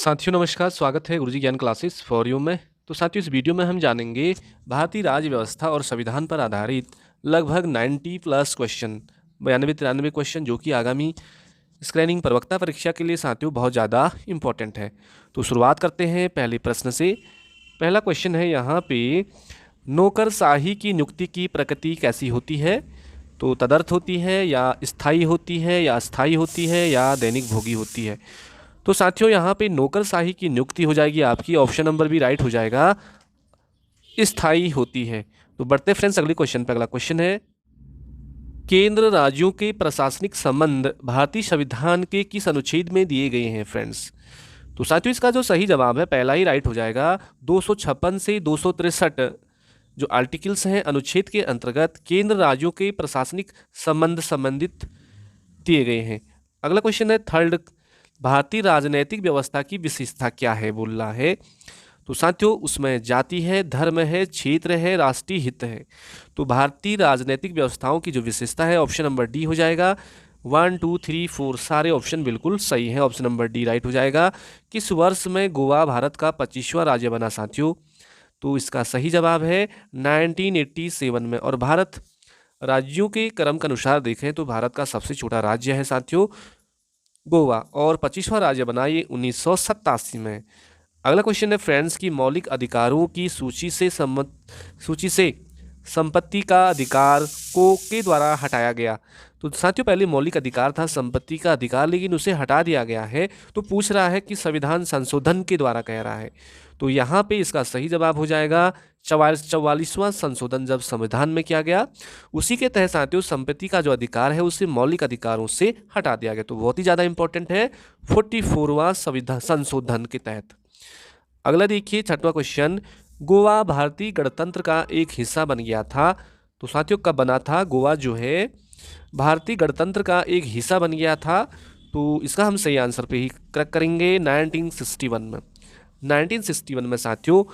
साथियों नमस्कार, स्वागत है गुरुजी ज्ञान क्लासेस फॉर यू में। तो साथियों, इस वीडियो में हम जानेंगे भारतीय राज्य व्यवस्था और संविधान पर आधारित लगभग 90 प्लस क्वेश्चन, 92-93 क्वेश्चन, जो कि आगामी स्क्रीनिंग प्रवक्ता परीक्षा के लिए साथियों बहुत ज़्यादा इंपॉर्टेंट है। तो शुरुआत करते हैं पहले प्रश्न से। पहला क्वेश्चन है यहाँ पे, नौकरशाही की नियुक्ति की प्रकृति कैसी होती है? तो तदर्थ होती है, या स्थायी होती है, या अस्थायी होती है, या दैनिक भोगी होती है? तो साथियों, यहाँ पे नौकरशाही की नियुक्ति हो जाएगी आपकी, ऑप्शन नंबर भी राइट हो जाएगा, स्थायी होती है। तो बढ़ते फ्रेंड्स अगले क्वेश्चन पे। अगला क्वेश्चन है, केंद्र राज्यों के प्रशासनिक संबंध भारतीय संविधान के किस अनुच्छेद में दिए गए हैं फ्रेंड्स? तो साथियों, इसका जो सही जवाब है पहला ही राइट हो जाएगा। 256 से 263 जो आर्टिकल्स हैं अनुच्छेद के अंतर्गत केंद्र राज्यों के प्रशासनिक संबंध संबंधित दिए गए हैं। अगला क्वेश्चन है थर्ड, भारतीय राजनीतिक व्यवस्था की विशेषता क्या है बोल रहा है। तो साथियों, उसमें जाति है, धर्म है, क्षेत्र है, राष्ट्रीय हित है। तो भारतीय राजनीतिक व्यवस्थाओं की जो विशेषता है, ऑप्शन नंबर डी हो जाएगा। 1 2 3 4 सारे ऑप्शन बिल्कुल सही है, ऑप्शन नंबर डी राइट हो जाएगा। किस वर्ष में गोवा भारत का 25वां राज्य बना साथियों? तो इसका सही जवाब है 1987 में। और भारत राज्यों के क्रम के अनुसार देखें तो भारत का सबसे छोटा राज्य है साथियों गोवा, और 25वां राज्य बना ये 1987 में। अगला क्वेश्चन है फ्रेंड्स की मौलिक अधिकारों की सूची से संपत्ति का अधिकार को के द्वारा हटाया गया। तो साथियों, पहले मौलिक अधिकार था संपत्ति का अधिकार, लेकिन उसे हटा दिया गया है। तो पूछ रहा है कि संविधान संशोधन के द्वारा कह रहा है। तो यहाँ पे इसका सही जवाब हो जाएगा 44वां संशोधन जब संविधान में किया गया, उसी के तहत साथियों संपत्ति का जो अधिकार है उसे मौलिक अधिकारों से हटा दिया गया। तो बहुत ही ज़्यादा इंपॉर्टेंट है 44वां संविधान संशोधन के तहत। अगला देखिए छठवां क्वेश्चन, गोवा भारतीय गणतंत्र का एक हिस्सा बन गया था। तो साथियों, कब बना था? गोवा जो है भारतीय गणतंत्र का एक हिस्सा बन गया था। तो इसका हम सही आंसर पे ही क्लिक करेंगे 1961 में। 1961 में साथियों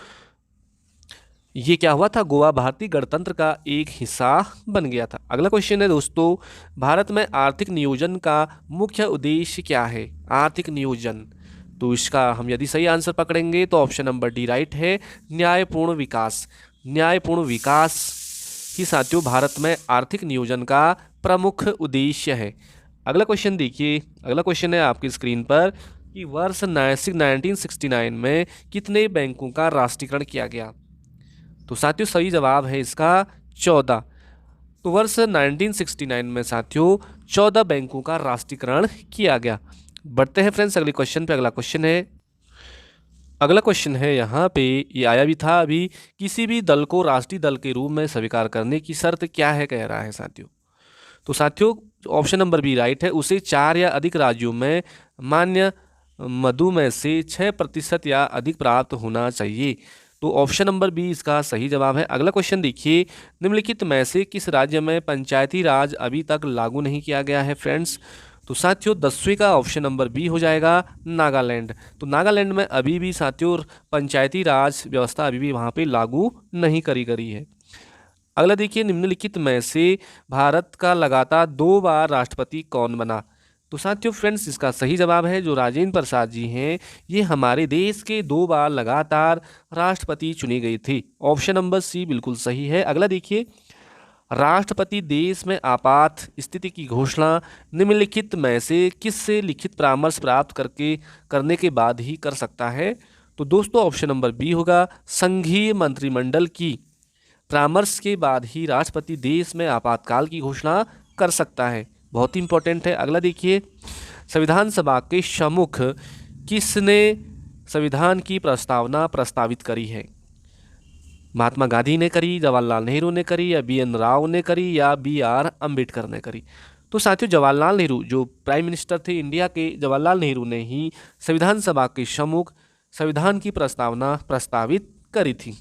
ये क्या हुआ था? गोवा भारतीय गणतंत्र का एक हिस्सा बन गया था। अगला क्वेश्चन है दोस्तों, भारत में आर्थिक नियोजन का मुख्य उद्देश्य क्या है? आर्थिक नियोजन, तो इसका हम यदि सही आंसर पकड़ेंगे तो ऑप्शन नंबर डी राइट है, न्यायपूर्ण विकास। न्यायपूर्ण विकास ही साथियों भारत में आर्थिक नियोजन का प्रमुख उद्देश्य है। अगला क्वेश्चन देखिए, अगला क्वेश्चन है आपकी स्क्रीन पर कि वर्ष 1969 में कितने बैंकों का राष्ट्रीयकरण किया गया? तो साथियों, सही जवाब है इसका 14। तो वर्ष 1969 में साथियों 14 बैंकों का राष्ट्रीयकरण किया गया। बढ़ते हैं फ्रेंड्स अगले क्वेश्चन पे। अगला क्वेश्चन है यहाँ पे, ये आया भी था अभी, किसी भी दल को राष्ट्रीय दल के रूप में स्वीकार करने की शर्त क्या है कह रहा है साथियों। तो साथियों, ऑप्शन नंबर बी राइट है, उसे 4 या अधिक राज्यों में मान्य मधु में से 6% या अधिक प्राप्त होना चाहिए। तो ऑप्शन नंबर बी इसका सही जवाब है। अगला क्वेश्चन देखिए, निम्नलिखित में से किस राज्य में पंचायती राज अभी तक लागू नहीं किया गया है फ्रेंड्स? तो साथियों 10वीं का ऑप्शन नंबर बी हो जाएगा, नागालैंड। तो नागालैंड में अभी भी साथियों पंचायती राज व्यवस्था अभी भी वहाँ पे लागू नहीं करी गई है। अगला देखिए, निम्नलिखित में से भारत का लगातार 2 बार राष्ट्रपति कौन बना? तो साथियों फ्रेंड्स इसका सही जवाब है जो राजेंद्र प्रसाद जी हैं, ये हमारे देश के 2 बार लगातार राष्ट्रपति चुने गए थे। ऑप्शन नंबर सी बिल्कुल सही है। अगला देखिए, राष्ट्रपति देश में आपात स्थिति की घोषणा निम्नलिखित में से किससे लिखित परामर्श प्राप्त करने के बाद ही कर सकता है? तो दोस्तों ऑप्शन नंबर बी होगा, संघीय मंत्रिमंडल की परामर्श के बाद ही राष्ट्रपति देश में आपातकाल की घोषणा कर सकता है। बहुत ही इंपॉर्टेंट है। अगला देखिए, संविधान सभा के सम्मुख किसने संविधान की प्रस्तावना प्रस्तावित करी है? महात्मा गांधी ने करी, जवाहरलाल नेहरू ने करी, या बी एन राव ने करी, या बी आर अम्बेडकर ने करी? तो साथियों जवाहरलाल नेहरू जो प्राइम मिनिस्टर थे इंडिया के, जवाहरलाल नेहरू ने ही संविधान सभा के सम्मुख संविधान की प्रस्तावना प्रस्तावित करी थी।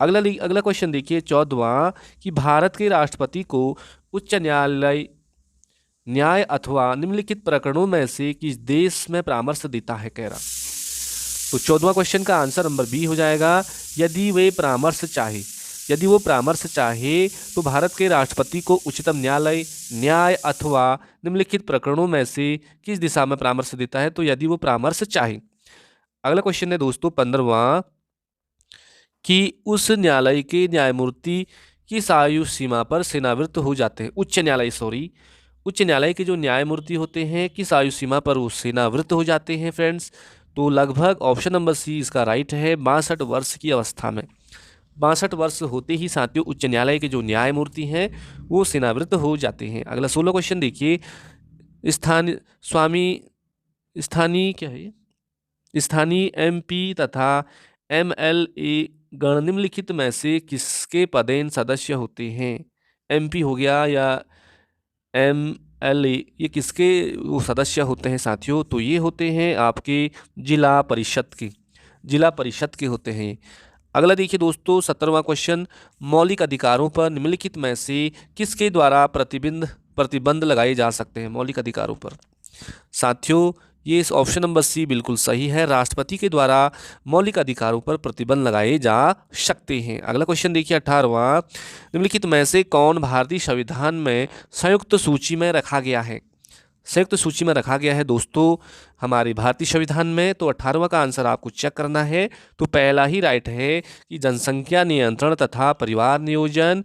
अगला क्वेश्चन देखिए 14वां, कि भारत के राष्ट्रपति को उच्च न्यायालय न्याय अथवा निम्नलिखित प्रकरणों में से किस देश में परामर्श देता है कह रहा। तो 14वां क्वेश्चन का आंसर नंबर बी हो जाएगा, यदि वो परामर्श चाहे तो भारत के राष्ट्रपति को उच्चतम न्यायालय न्याय अथवा निम्नलिखित प्रकरणों में से किस दिशा में परामर्श देता है? तो यदि वो परामर्श चाहे। अगला क्वेश्चन है दोस्तों 15वां कि उस न्यायालय के न्यायमूर्ति किस आयु सीमा पर सेवानिवृत्त हो जाते हैं। उच्च न्यायालय के जो न्यायमूर्ति होते हैं किस आयु सीमा पर वो सेवानिवृत्त हो जाते हैं फ्रेंड्स। तो लगभग ऑप्शन नंबर सी इसका राइट है, 62 वर्ष की अवस्था में। 62 वर्ष होते ही साथियों उच्च न्यायालय के जो न्यायमूर्ति हैं वो सेवानिवृत्त हो जाते हैं। अगला 16 क्वेश्चन देखिए, स्थानीय स्वामी स्थानीय क्या है स्थानीय एमपी तथा एमएलए गण निम्नलिखित में से किसके पदेन सदस्य होते हैं। एमपी हो गया या एमएलए, ये किसके वो सदस्य होते हैं साथियों। तो ये होते हैं आपके जिला परिषद के होते हैं। अगला देखिए दोस्तों 17वां क्वेश्चन, मौलिक अधिकारों पर निम्नलिखित में से किसके द्वारा प्रतिबंध लगाए जा सकते हैं। मौलिक अधिकारों पर साथियों ये इस ऑप्शन नंबर सी बिल्कुल सही है, राष्ट्रपति के द्वारा मौलिक अधिकारों पर प्रतिबंध लगाए जा सकते हैं। अगला क्वेश्चन देखिए 18वां, निम्नलिखित में से कौन भारतीय संविधान में संयुक्त सूची में रखा गया है। संयुक्त सूची में रखा गया है दोस्तों हमारे भारतीय संविधान में। तो 18वां का आंसर आपको चेक करना है। तो पहला ही राइट है कि जनसंख्या नियंत्रण तथा परिवार नियोजन,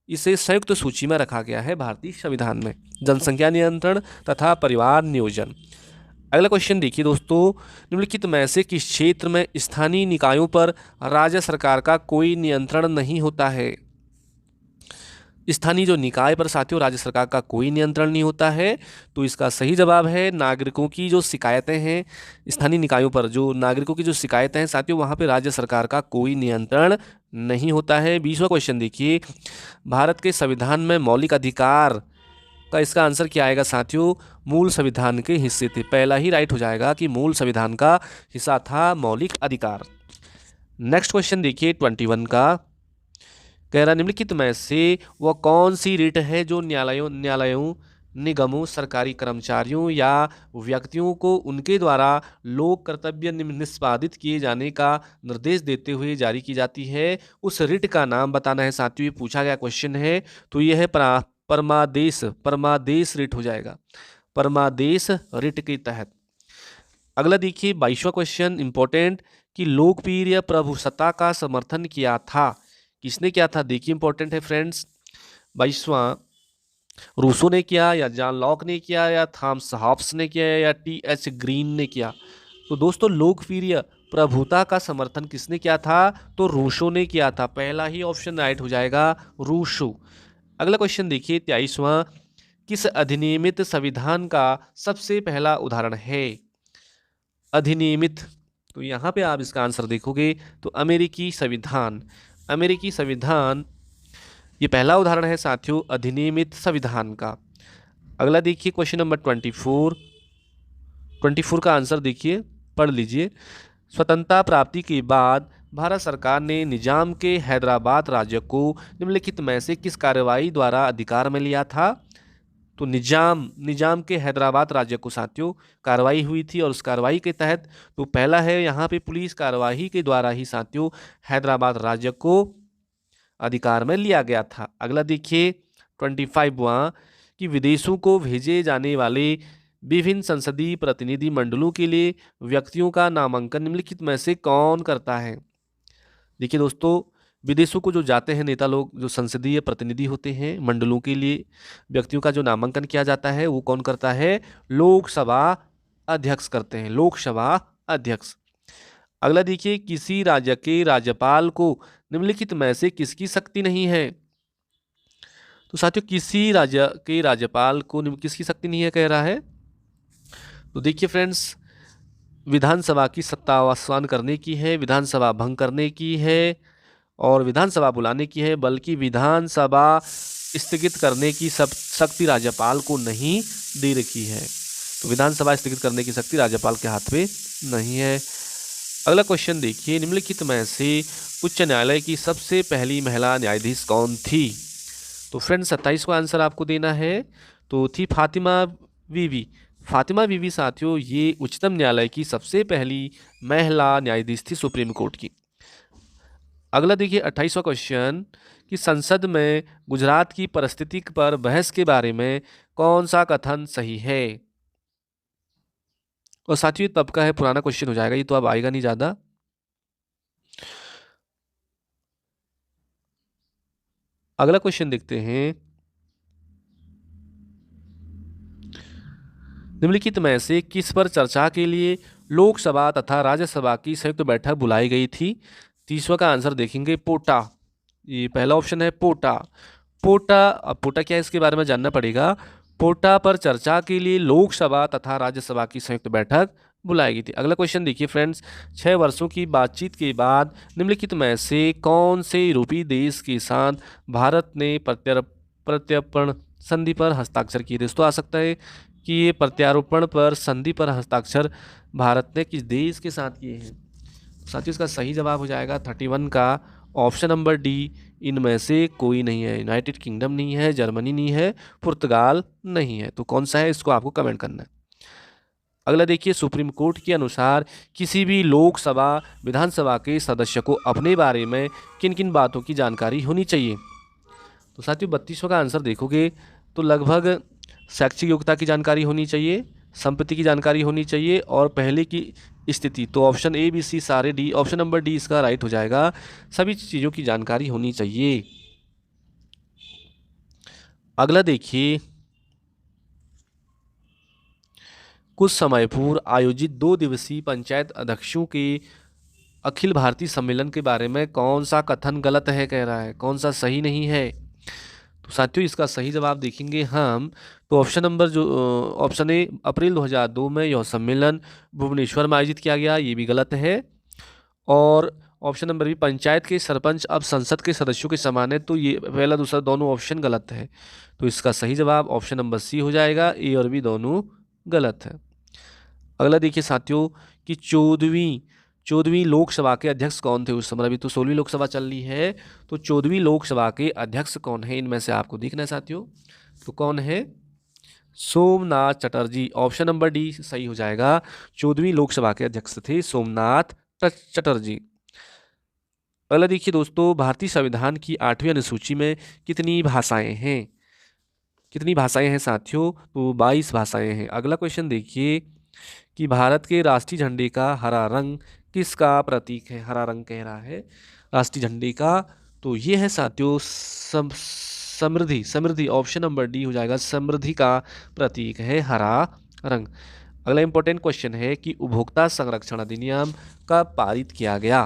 इसे संयुक्त सूची में रखा गया है भारतीय संविधान में, जनसंख्या नियंत्रण तथा परिवार नियोजन। अगला क्वेश्चन देखिए दोस्तों, निम्नलिखित में से किस क्षेत्र में स्थानीय निकायों पर राज्य सरकार का कोई नियंत्रण नहीं होता है। स्थानीय जो निकाय पर साथियों राज्य सरकार का कोई नियंत्रण नहीं होता है। तो इसका सही जवाब है नागरिकों की जो शिकायतें हैं, स्थानीय निकायों पर जो नागरिकों की जो शिकायतें हैं साथियों वहाँ पे राज्य सरकार का कोई नियंत्रण नहीं होता है। 20वां क्वेश्चन देखिए, भारत के संविधान में मौलिक अधिकार का इसका आंसर क्या आएगा साथियों। मूल संविधान के हिस्से थे। पहला ही राइट हो जाएगा कि मूल संविधान का हिस्सा था मौलिक अधिकार। नेक्स्ट क्वेश्चन देखिए 21 का, कह रहा निम्नलिखित में से वह कौन सी रिट है जो न्यायालयों निगमों सरकारी कर्मचारियों या व्यक्तियों को उनके द्वारा लोक कर्तव्य निष्पादित किए जाने का निर्देश देते हुए जारी की जाती है। उस रिट का नाम बताना है साथियों, ये पूछा गया क्वेश्चन है। तो यह है परमादेश रिट हो जाएगा, परमादेश रिट के तहत। अगला देखिए 22वां क्वेश्चन इंपॉर्टेंट, कि लोकप्रिय प्रभुसत्ता का समर्थन किया था। किसने किया था देखिए इंपॉर्टेंट है फ्रेंड्स। 22वां रूसो ने किया या जॉन लॉक ने किया या थॉमस हॉब्स ने किया या टी.एच. ग्रीन ने किया। तो दोस्तों लोकप्रिय प्रभुता का समर्थन किसने किया था। तो रूसो ने किया था। पहला ही ऑप्शन राइट हो जाएगा रूसो। अगला क्वेश्चन देखिए 23वां, किस अधिनियमित संविधान का सबसे पहला उदाहरण है। अधिनियमित, तो यहाँ पे आप इसका आंसर देखोगे तो अमेरिकी संविधान ये पहला उदाहरण है साथियों अधिनियमित संविधान का। अगला देखिए क्वेश्चन नंबर 24 का आंसर देखिए, पढ़ लीजिए। स्वतंत्रता प्राप्ति के बाद भारत सरकार ने निजाम के हैदराबाद राज्य को निम्नलिखित में से किस कार्रवाई द्वारा अधिकार में लिया था। तो निजाम के हैदराबाद राज्य को साथियों कार्रवाई हुई थी और उस कार्रवाई के तहत तो पहला है यहाँ पे पुलिस कार्रवाई के द्वारा ही साथियों हैदराबाद राज्य को अधिकार में लिया गया था। अगला देखिए 25वां, कि विदेशों को भेजे जाने वाले विभिन्न संसदीय प्रतिनिधि मंडलों के लिए व्यक्तियों का नामांकन निम्नलिखित में से कौन करता है। देखिए दोस्तों विदेशों को जो जाते हैं नेता लोग, जो संसदीय प्रतिनिधि होते हैं मंडलों के लिए व्यक्तियों का जो नामांकन किया जाता है वो कौन करता है, लोकसभा अध्यक्ष करते हैं, लोकसभा अध्यक्ष। अगला देखिए, किसी राज्य के राज्यपाल को निम्नलिखित में से किसकी शक्ति नहीं है। तो साथियों किसी राज्य के राज्यपाल को किसकी शक्ति नहीं है कह रहा है। तो देखिए फ्रेंड्स, विधानसभा की सत्ता आवासन करने की है, विधानसभा भंग करने की है और विधानसभा बुलाने की है, बल्कि विधानसभा स्थगित करने की सब शक्ति राज्यपाल को नहीं दे रखी है। तो विधानसभा स्थगित करने की शक्ति राज्यपाल के हाथ में नहीं है। अगला क्वेश्चन देखिए, निम्नलिखित में से उच्च न्यायालय की सबसे पहली महिला न्यायाधीश कौन थी। तो फ्रेंड्स 27 का आंसर आपको देना है। तो थी फातिमा बीवी साथियों ये उच्चतम न्यायालय की सबसे पहली महिला न्यायाधीश थी सुप्रीम कोर्ट की। अगला देखिए 28वां क्वेश्चन, कि संसद में गुजरात की परिस्थिति पर बहस के बारे में कौन सा कथन सही है। और साथियों ये तब का है, पुराना क्वेश्चन हो जाएगा, ये तो अब आएगा नहीं ज़्यादा। अगला क्वेश्चन देखते हैं। निम्नलिखित में से किस पर चर्चा के लिए लोकसभा तथा राज्यसभा की संयुक्त बैठक बुलाई गई थी? 30वां का आंसर देखेंगे पोटा। ये पहला ऑप्शन है पोटा। पोटा, अब पोटा क्या है इसके बारे में जानना पड़ेगा। पोटा पर चर्चा के लिए लोकसभा तथा राज्यसभा की संयुक्त बैठक बुलाई गई थी। अगला क्वेश्चन देखिए फ्रेंड्स, 6 वर्षों की बातचीत के बाद निम्नलिखित में से कौन से यूरोपीय देश के साथ भारत ने प्रत्यर्पण संधि पर हस्ताक्षर किए थे? दोस्तों आ सकता है कि ये प्रत्यारोपण पर संधि पर हस्ताक्षर भारत ने किस देश के साथ किए हैं? साथियों इसका सही जवाब हो जाएगा 31 का ऑप्शन नंबर डी, इनमें से कोई नहीं है। यूनाइटेड किंगडम नहीं है, जर्मनी नहीं है, पुर्तगाल नहीं है। तो कौन सा है, इसको आपको कमेंट करना है। अगला देखिए, सुप्रीम कोर्ट के अनुसार किसी भी लोकसभा विधानसभा के सदस्य को अपने बारे में किन किन बातों की जानकारी होनी चाहिए? तो साथियों 3200 का आंसर देखोगे तो लगभग शैक्षिक योग्यता की जानकारी होनी चाहिए, संपत्ति की जानकारी होनी चाहिए और पहले की स्थिति। तो ऑप्शन ए बी सी सारे डी, ऑप्शन नंबर डी इसका राइट हो जाएगा। सभी चीज़ों की जानकारी होनी चाहिए। अगला देखिए, कुछ समय पूर्व आयोजित 2 दिवसीय पंचायत अध्यक्षों के अखिल भारतीय सम्मेलन के बारे में कौन सा कथन गलत है कह रहा है, कौन सा सही नहीं है? तो साथियों इसका सही जवाब देखेंगे हम, तो ऑप्शन नंबर जो ऑप्शन ए, अप्रैल 2002 में यह सम्मेलन भुवनेश्वर में आयोजित किया गया, ये भी गलत है। और ऑप्शन नंबर बी, पंचायत के सरपंच अब संसद के सदस्यों के समान है, तो ये पहला दूसरा दोनों ऑप्शन गलत है। तो इसका सही जवाब ऑप्शन नंबर सी हो जाएगा, ए और बी दोनों गलत है। अगला देखिए साथियों कि चौदहवीं लोकसभा के अध्यक्ष कौन थे उस समय? अभी तो 16वीं लोकसभा चल रही है, तो 14वीं लोकसभा के अध्यक्ष कौन है, इनमें से आपको देखना है साथियों। तो कौन है? Somnath Chatterjee, option number D सही हो जाएगा। 14वीं लोकसभा के अध्यक्ष थे सोमनाथ चटर्जी। अगला देखिए दोस्तों, भारतीय संविधान की 8वीं अनुसूची में कितनी भाषाएं हैं? कितनी भाषाएं हैं साथियों? तो 22 भाषाएं हैं। अगला क्वेश्चन देखिए कि भारत के राष्ट्रीय झंडे का हरा रंग किसका प्रतीक है? हरा रंग कह रहा है राष्ट्रीय झंडे का, तो ये है साथियों समृद्धि। समृद्धि ऑप्शन नंबर डी हो जाएगा, समृद्धि का प्रतीक है हरा रंग। अगला इंपॉर्टेंट क्वेश्चन है कि उपभोक्ता संरक्षण अधिनियम कब पारित किया गया?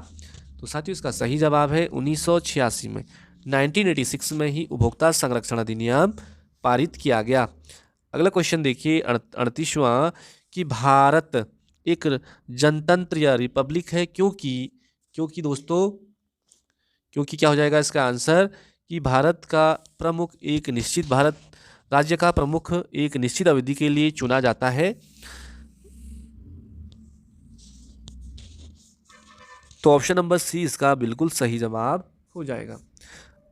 तो साथियों इसका सही जवाब है 1986 में, 1986 में ही उपभोक्ता संरक्षण अधिनियम पारित किया गया। अगला क्वेश्चन देखिए 38वां कि भारत एक जनतंत्र या रिपब्लिक है, क्योंकि दोस्तों, क्योंकि क्या हो जाएगा इसका आंसर कि भारत राज्य का प्रमुख एक निश्चित अवधि के लिए चुना जाता है। तो ऑप्शन नंबर सी इसका बिल्कुल सही जवाब हो जाएगा।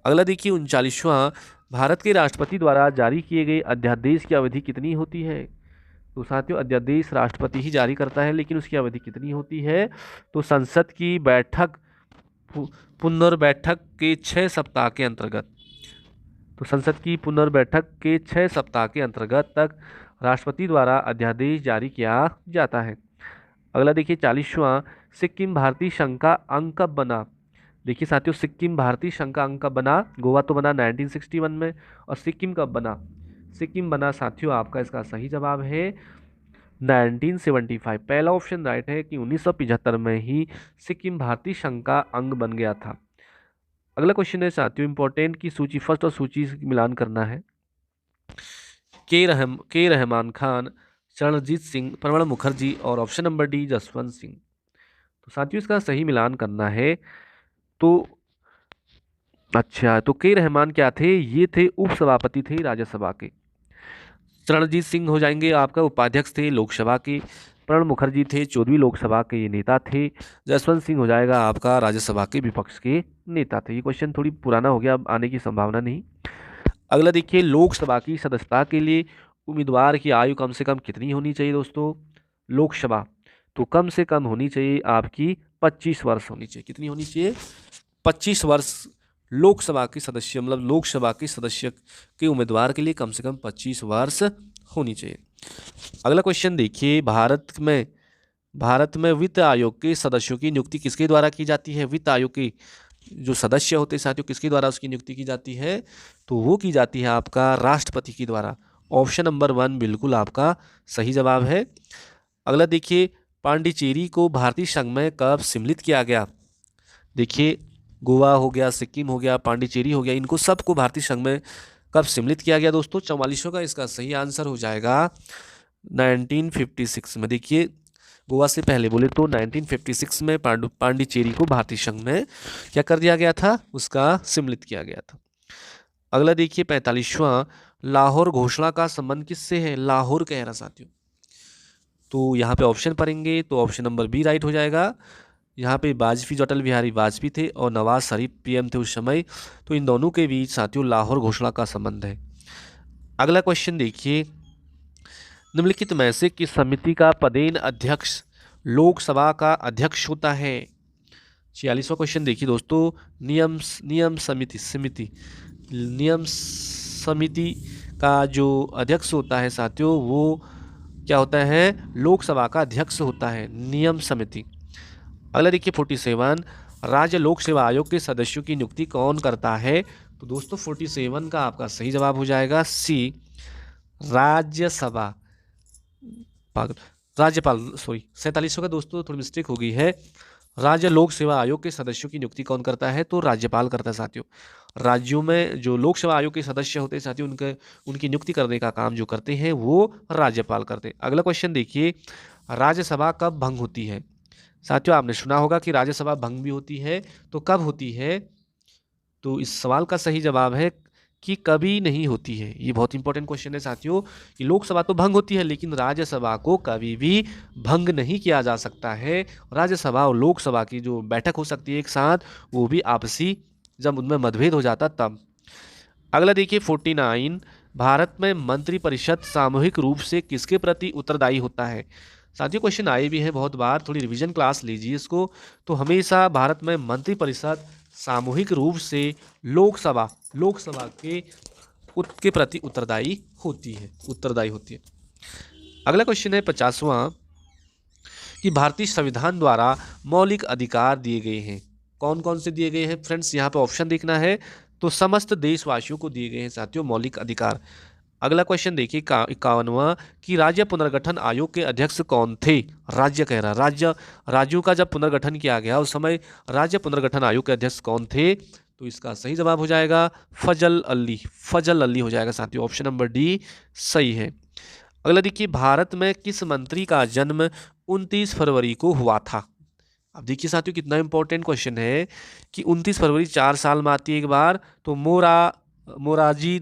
अगला देखिए 39वां, भारत के राष्ट्रपति द्वारा जारी किए गए अध्यादेश की अवधि कितनी होती है? तो साथियों अध्यादेश राष्ट्रपति ही जारी करता है, लेकिन उसकी अवधि कितनी होती है? तो संसद की पुनर्बैठक के 6 सप्ताह के अंतर्गत, तो संसद की पुनर्बैठक के 6 सप्ताह के अंतर्गत तक राष्ट्रपति द्वारा अध्यादेश जारी किया जाता है। अगला देखिए 40वां, सिक्किम भारतीय संघ का अंग कब बना? देखिए साथियों सिक्किम भारतीय संघ का अंग कब बना? गोवा तो बना 1961 में, और सिक्किम कब बना? सिक्किम बना साथियों आपका इसका सही जवाब है 1975। पहला ऑप्शन राइट है कि 1975 में ही सिक्किम भारतीय संघ का अंग बन गया था। अगला क्वेश्चन है साथियों इंपॉर्टेंट की सूची फर्स्ट और सूची मिलान करना है। के रहमान खान, चरणजीत सिंह, प्रणब मुखर्जी और option number D Jaswant Singh. तो साथियों इसका सही मिलान करना है। तो अच्छा, तो के रहमान क्या थे? ये थे उपसभापति थे राज्यसभा के। चरणजीत सिंह हो जाएंगे आपका उपाध्यक्ष थे लोकसभा के। प्रणब मुखर्जी थे 14वीं लोकसभा के ये नेता थे। जसवंत सिंह हो जाएगा आपका राज्यसभा के विपक्ष के नेता थे। ये क्वेश्चन थोड़ी पुराना हो गया, अब आने की संभावना नहीं। अगला देखिए लोकसभा की सदस्यता के लिए उम्मीदवार की आयु कम से कम कितनी होनी चाहिए दोस्तों? लोकसभा तो कम से कम होनी चाहिए आपकी 25 वर्ष होनी चाहिए। कितनी होनी चाहिए? 25 वर्ष लोकसभा के सदस्य, मतलब लोकसभा के सदस्य के उम्मीदवार के लिए कम से कम 25 वर्ष होनी चाहिए। अगला क्वेश्चन देखिए, भारत में भारत में वित्त आयोग के सदस्यों की नियुक्ति किसके द्वारा की जाती है? वित्त आयोग के जो सदस्य होते हैं साथियों, किसके द्वारा उसकी नियुक्ति की जाती है? तो वो की जाती है आपका राष्ट्रपति के द्वारा। ऑप्शन नंबर 1 बिल्कुल आपका सही जवाब है। अगला देखिए, पांडिचेरी को भारतीय संघ में कब सम्मिलित किया गया? देखिए, गोवा हो गया, सिक्किम हो गया, पांडिचेरी हो गया, इनको सबको भारतीय संघ में कब सम्मिलित किया गया दोस्तों? 4400 का इसका सही आंसर हो जाएगा 1956 में। देखिए, गोवा से पहले बोले तो 1956 में पांडिचेरी को भारतीय संघ में क्या कर दिया गया था? उसका सम्मिलित किया गया था। अगला देखिए 45वां, लाहौर घोषणा का संबंध किससे है? लाहौर कह रहा साथियों। तो यहाँ पे ऑप्शन पढ़ेंगे तो ऑप्शन नंबर बी राइट हो जाएगा। यहाँ पे वाजपेयी, जो अटल बिहारी वाजपेयी थे और नवाज शरीफ पीएम थे उस समय, तो इन दोनों के बीच साथियों लाहौर घोषणा का संबंध है। अगला क्वेश्चन देखिए, निम्नलिखित में से किस समिति का पदेन अध्यक्ष लोकसभा का अध्यक्ष होता है? 46वां क्वेश्चन देखिए दोस्तों, नियम समिति का जो अध्यक्ष होता है साथियों, वो क्या होता है? लोकसभा का अध्यक्ष होता है, नियम समिति। अगला देखिए 47, राज्य लोक सेवा आयोग के सदस्यों की नियुक्ति कौन करता है? तो दोस्तों 47 का आपका सही जवाब हो जाएगा सी, राज्यसभा राज्यपाल। सॉरी 47 का दोस्तों थोड़ी मिस्टेक हो गई है। राज्य लोक सेवा आयोग के सदस्यों की नियुक्ति कौन करता है? तो राज्यपाल करता है साथियों। राज्यों में जो लोक सेवा आयोग के सदस्य होते हैं साथियों, उनकी नियुक्ति करने का काम जो करते हैं वो राज्यपाल करते हैं। अगला क्वेश्चन देखिए, राज्यसभा कब भंग होती है? साथियों, आपने सुना होगा कि राज्यसभा भंग भी होती है, तो कब होती है? तो इस सवाल का सही जवाब है कि कभी नहीं होती है। ये बहुत इंपॉर्टेंट क्वेश्चन है साथियों कि लोकसभा तो भंग होती है लेकिन राज्यसभा को कभी भी भंग नहीं किया जा सकता है। राज्यसभा और लोकसभा की जो बैठक हो सकती है एक साथ, वो भी आपसी जब उनमें मतभेद हो जाता तब। अगला देखिए 49, भारत में मंत्रिपरिषद सामूहिक रूप से किसके प्रति उत्तरदायी होता है? साथियों, क्वेश्चन आए भी हैं बहुत बार, थोड़ी रिवीजन क्लास लीजिए इसको। तो हमेशा भारत में मंत्रिपरिषद सामूहिक रूप से लोकसभा के प्रति उत्तरदायी होती है। अगला क्वेश्चन है 50वां, कि भारतीय संविधान द्वारा मौलिक अधिकार दिए गए हैं। कौन कौन से दिए गए हैं फ्रेंड्स? यहाँ पे ऑप्शन देखना है। तो समस्त देशवासियों को दिए गए हैं साथियों मौलिक अधिकार। अगला क्वेश्चन देखिए 51वां, कि राज्य पुनर्गठन आयोग के अध्यक्ष कौन थे? राज्य कह रहा, राज्यों का जब पुनर्गठन किया गया उस समय राज्य पुनर्गठन आयोग के अध्यक्ष कौन थे? तो इसका सही जवाब हो जाएगा फजल अली हो जाएगा साथियों। ऑप्शन नंबर डी सही है। अगला देखिए, भारत में किस मंत्री का जन्म 29 फरवरी को हुआ था? अब देखिए साथियों कितना इंपॉर्टेंट क्वेश्चन है कि 29 फरवरी 4 साल में आती है एक बार। तो मोरारजी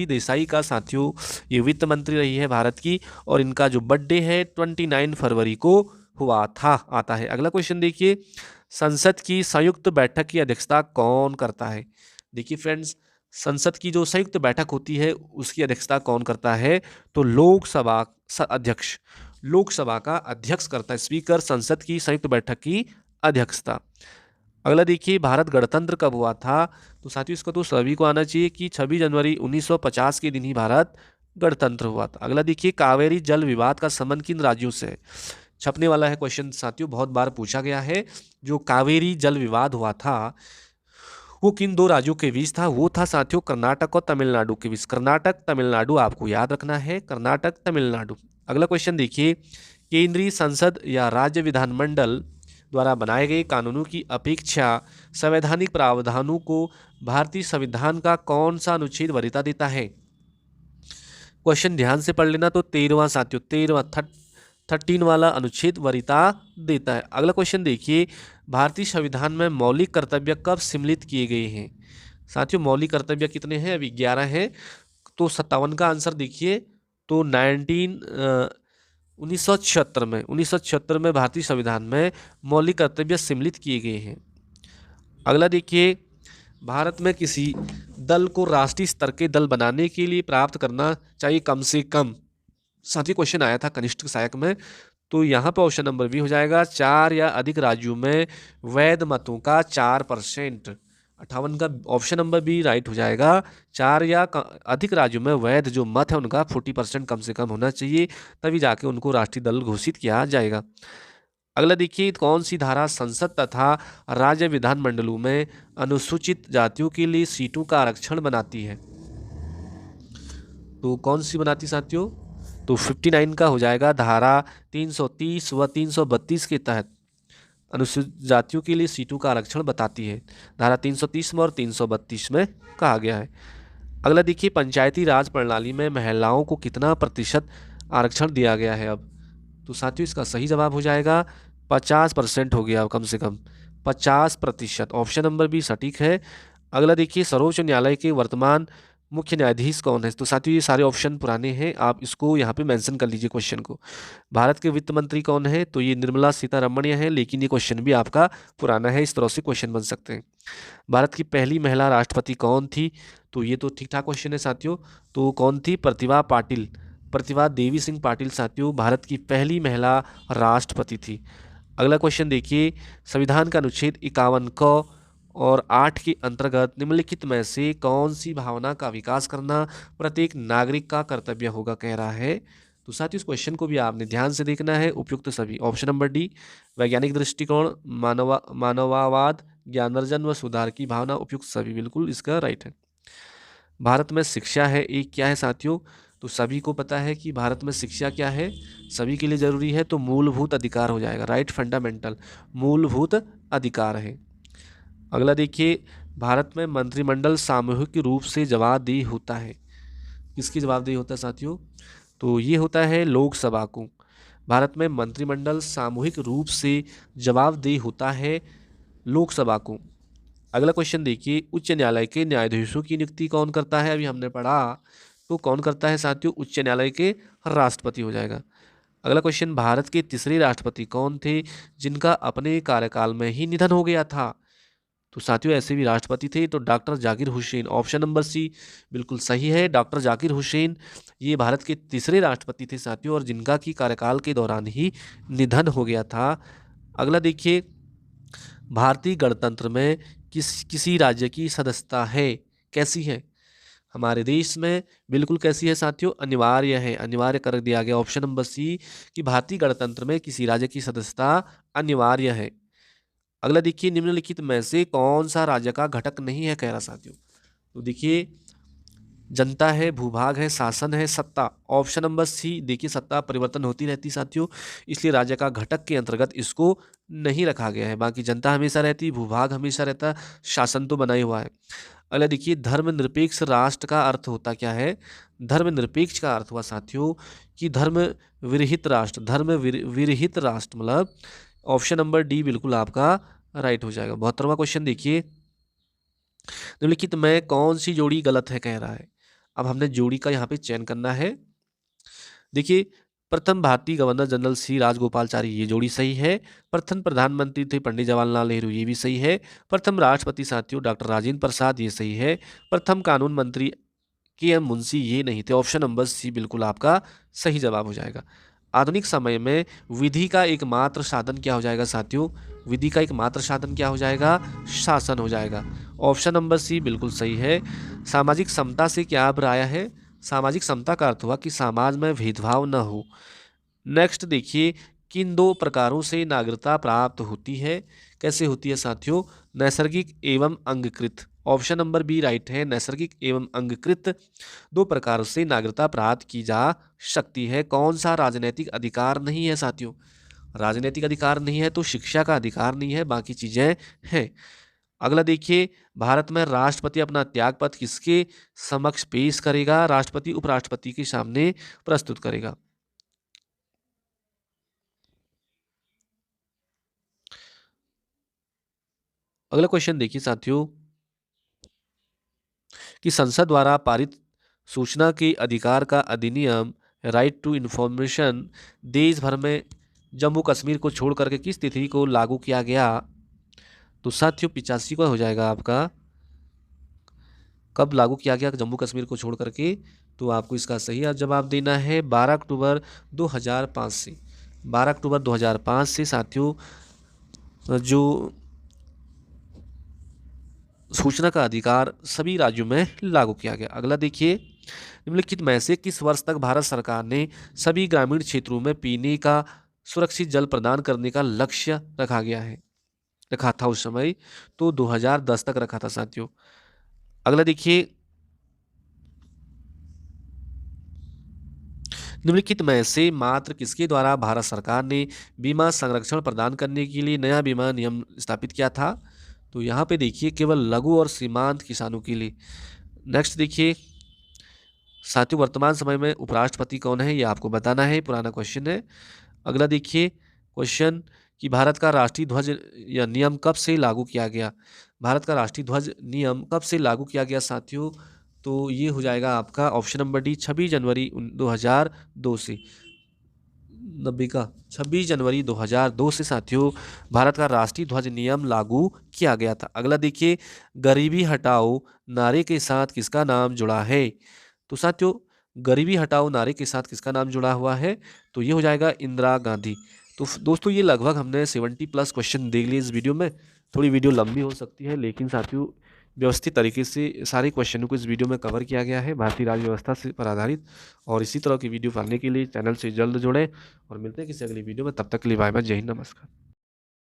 देसाई का साथियों ये वित्त मंत्री रही है भारत की, और इनका जो बर्थडे है 29 फरवरी को हुआ था आता है। अगला क्वेश्चन देखिए, संसद की संयुक्त बैठक की अध्यक्षता कौन करता है? देखिए फ्रेंड्स, संसद की जो संयुक्त बैठक होती है उसकी अध्यक्षता कौन करता है? तो लोकसभा का अध्यक्ष करता है। स्पीकर संसद की संयुक्त बैठक की अध्यक्षता। अगला देखिए, भारत गणतंत्र कब हुआ था? तो साथियों इसका तो सभी को आना चाहिए कि 26 जनवरी 1950 के दिन ही भारत गणतंत्र हुआ था। अगला देखिए, कावेरी जल विवाद का संबंध किन राज्यों से है? छपने वाला है क्वेश्चन साथियों, बहुत बार पूछा गया है। जो कावेरी जल विवाद हुआ था वो किन दो राज्यों के बीच था? वो था साथियों कर्नाटक और तमिलनाडु के बीच। कर्नाटक तमिलनाडु आपको याद रखना है, कर्नाटक तमिलनाडु। अगला क्वेश्चन देखिए, केंद्रीय संसद या राज्य विधानमंडल द्वारा बनाए गए कानूनों की अपेक्षा संवैधानिक प्रावधानों को भारतीय संविधान का कौन सा अनुच्छेद वरीयता देता है? क्वेश्चन ध्यान से पढ़ लेना। तो 13वां साथियों, 13 वाला अनुच्छेद वरीयता देता है। अगला क्वेश्चन देखिए, भारतीय संविधान में मौलिक कर्तव्य कब सम्मिलित किए गए हैं? साथियों मौलिक कर्तव्य कितने हैं? अभी 11 हैं। तो 57 का आंसर देखिए। तो 1976 में भारतीय संविधान में मौलिक कर्तव्य सम्मिलित किए गए हैं। अगला देखिए, भारत में किसी दल को राष्ट्रीय स्तर के दल बनाने के लिए प्राप्त करना चाहिए कम से कम, साथ ही क्वेश्चन आया था कनिष्ठ सहायक में। तो यहाँ पर ऑप्शन नंबर बी हो जाएगा 4 या अधिक राज्यों में वैध मतों का 4%। 58 का ऑप्शन नंबर बी राइट हो जाएगा। 4 या अधिक राज्यों में वैध जो मत है उनका 40% कम से कम होना चाहिए, तभी जाके उनको राष्ट्रीय दल घोषित किया जाएगा। अगला देखिए, कौन सी धारा संसद तथा राज्य विधानमंडलों में अनुसूचित जातियों के लिए सीटों का आरक्षण बनाती है? तो कौन सी बनाती साथियों? तो 59 का हो जाएगा। धारा 330 व 332 के तहत अनुसूचित जातियों के लिए सीटों का आरक्षण बताती है। धारा 330 में और 332 में कहा गया है। अगला देखिए, पंचायती राज प्रणाली में महिलाओं को कितना प्रतिशत आरक्षण दिया गया है अब? तो साथियों इसका सही जवाब हो जाएगा 50% हो गया, कम से कम 50%। ऑप्शन नंबर बी सटीक है। अगला देखिए, सर्वोच्च न्यायालय के वर्तमान मुख्य न्यायाधीश कौन है? तो साथियों ये सारे ऑप्शन पुराने हैं, आप इसको यहाँ पे मेंशन कर लीजिए क्वेश्चन को। भारत के वित्त मंत्री कौन है? तो ये निर्मला सीतारमण है, लेकिन ये क्वेश्चन भी आपका पुराना है, इस तरह से क्वेश्चन बन सकते हैं। भारत की पहली महिला राष्ट्रपति कौन थी? तो ये तो ठीक ठाक क्वेश्चन है साथियों। तो कौन थी? प्रतिभा पाटिल, प्रतिभा देवी सिंह पाटिल साथियों भारत की पहली महिला राष्ट्रपति थी। अगला क्वेश्चन देखिए, संविधान का अनुच्छेद 51 क और 8 के अंतर्गत निम्नलिखित में से कौन सी भावना का विकास करना प्रत्येक नागरिक का कर्तव्य होगा, कह रहा है। तो साथियों इस क्वेश्चन को भी आपने ध्यान से देखना है। उपयुक्त सभी, ऑप्शन नंबर डी वैज्ञानिक दृष्टिकोण, मानववाद, ज्ञानार्जन व सुधार की भावना, उपयुक्त सभी बिल्कुल इसका राइट है। भारत में शिक्षा है एक क्या है साथियों? तो सभी को पता है कि भारत में शिक्षा क्या है, सभी के लिए जरूरी है, तो मूलभूत अधिकार हो जाएगा। राइट, फंडामेंटल मूलभूत अधिकार है। अगला देखिए, भारत में मंत्रिमंडल सामूहिक रूप से जवाबदेह होता है, किसकी जवाबदेही होता है साथियों? तो ये होता है लोकसभा को। भारत में मंत्रिमंडल सामूहिक रूप से जवाबदेह होता है लोकसभा को। अगला क्वेश्चन देखिए, उच्च न्यायालय के न्यायाधीशों की नियुक्ति कौन करता है? अभी हमने पढ़ा, तो कौन करता है साथियों? उच्च न्यायालय के राष्ट्रपति हो जाएगा। अगला क्वेश्चन, भारत के तीसरे राष्ट्रपति कौन थे जिनका अपने कार्यकाल में ही निधन हो गया था? तो साथियों ऐसे भी राष्ट्रपति थे, तो doctor Zakir Hussain, option number C बिल्कुल सही है। डॉक्टर जाकिर हुसैन ये भारत के तीसरे राष्ट्रपति थे साथियों, और जिनका की कार्यकाल के दौरान ही निधन हो गया था। अगला देखिए, भारतीय गणतंत्र में किसी राज्य की सदस्यता है, कैसी है? हमारे देश में बिल्कुल कैसी है साथियों? अनिवार्य है, अनिवार्य कर दिया गया ऑप्शन नंबर सी कि भारतीय गणतंत्र में किसी राज्य की सदस्यता अनिवार्य है। अगला देखिए, निम्नलिखित में से कौन सा राज्य का घटक नहीं है, कह रहा साथियों। तो देखिए, जनता है, भूभाग है, शासन है, सत्ता, ऑप्शन नंबर सी। देखिए सत्ता परिवर्तन होती रहती साथियों, इसलिए राज्य का घटक के अंतर्गत इसको नहीं रखा गया है। बाकी जनता हमेशा रहती, भूभाग हमेशा रहता, शासन तो बना ही हुआ है। अगला देखिए, धर्मनिरपेक्ष राष्ट्र का अर्थ होता क्या है? धर्मनिरपेक्ष का अर्थ हुआ साथियों कि धर्म विरहित राष्ट्र, विरहित राष्ट्र, मतलब ऑप्शन नंबर डी बिल्कुल आपका राइट हो जाएगा। 72वां क्वेश्चन देखिए, निम्नलिखित में कौन सी जोड़ी गलत है, कह रहा है। अब हमने जोड़ी का यहाँ पे चयन करना है। देखिए, प्रथम भारतीय गवर्नर जनरल सी राजगोपालचारी, ये जोड़ी सही है। प्रथम प्रधानमंत्री थे पंडित जवाहरलाल नेहरू, ये भी सही है। प्रथम राष्ट्रपति साथियों डॉक्टर राजेंद्र प्रसाद, ये सही है। प्रथम कानून मंत्री के एम मुंशी, ये नहीं थे। ऑप्शन नंबर सी बिल्कुल आपका सही जवाब हो जाएगा। आधुनिक समय में विधि का एकमात्र साधन क्या हो जाएगा साथियों? विधि का एकमात्र साधन क्या हो जाएगा? शासन हो जाएगा। ऑप्शन नंबर सी बिल्कुल सही है। सामाजिक समता से क्या अभिप्राय है? सामाजिक समता का अर्थ हुआ कि समाज में भेदभाव न हो। नेक्स्ट देखिए, किन दो प्रकारों से नागरिकता प्राप्त होती है, कैसे होती है साथियों? नैसर्गिक एवं अंगकृत, ऑप्शन नंबर बी राइट है। नैसर्गिक एवं अंगकृत दो प्रकार से नागरिकता प्राप्त की जा सकती है। कौन सा राजनीतिक अधिकार नहीं है साथियों? राजनीतिक अधिकार नहीं है तो शिक्षा का अधिकार नहीं है, बाकी चीजें हैं। अगला देखिए, भारत में राष्ट्रपति अपना त्यागपत्र किसके समक्ष पेश करेगा? राष्ट्रपति उपराष्ट्रपति के सामने प्रस्तुत करेगा। अगला क्वेश्चन देखिए साथियों, कि संसद द्वारा पारित सूचना के अधिकार का अधिनियम राइट टू इंफॉर्मेशन देश भर में जम्मू कश्मीर को छोड़ करके किस तिथि को लागू किया गया? तो साथियों 85 को हो जाएगा आपका। कब लागू किया गया जम्मू कश्मीर को छोड़ करके? तो आपको इसका सही जवाब देना है 12 अक्टूबर 2005 से। 12 अक्टूबर 2005 से साथियों जो सूचना का अधिकार सभी राज्यों में लागू किया गया। अगला देखिए, निम्नलिखित में से किस वर्ष तक भारत सरकार ने सभी ग्रामीण क्षेत्रों में पीने का सुरक्षित जल प्रदान करने का लक्ष्य रखा था उस समय? तो 2010 तक रखा था साथियों। अगला देखिए, निम्नलिखित में से मात्र किसके द्वारा भारत सरकार ने बीमा संरक्षण प्रदान करने के लिए नया बीमा नियम स्थापित किया था? तो यहाँ पे देखिए केवल लघु और सीमांत किसानों के लिए। नेक्स्ट देखिए, साथियों वर्तमान समय में उपराष्ट्रपति कौन है, ये आपको बताना है, पुराना क्वेश्चन है। अगला देखिए क्वेश्चन कि भारत का राष्ट्रीय ध्वज या नियम कब से लागू किया गया? भारत का राष्ट्रीय ध्वज नियम कब से लागू किया गया साथियों? तो ये हो जाएगा आपका ऑप्शन नंबर डी, 26 जनवरी 2002 से। 90 का 26 जनवरी 2002 से साथियों भारत का राष्ट्रीय ध्वज नियम लागू किया गया था। अगला देखिए, गरीबी हटाओ नारे के साथ किसका नाम जुड़ा है? तो साथियों गरीबी हटाओ नारे के साथ किसका नाम जुड़ा हुआ है? तो ये हो जाएगा इंदिरा गांधी। तो दोस्तों ये लगभग हमने 70+ क्वेश्चन देख लिए इस वीडियो में। थोड़ी वीडियो लंबी हो सकती है, लेकिन साथियों व्यवस्थित तरीके से सारे क्वेश्चनों को इस वीडियो में कवर किया गया है भारतीय राज्य व्यवस्था से पर आधारित। और इसी तरह की वीडियो पाने के लिए चैनल से जल्द जुड़ें और मिलते हैं किसी अगली वीडियो में। तब तक के लिए बाय बाय, जय हिंद, नमस्कार।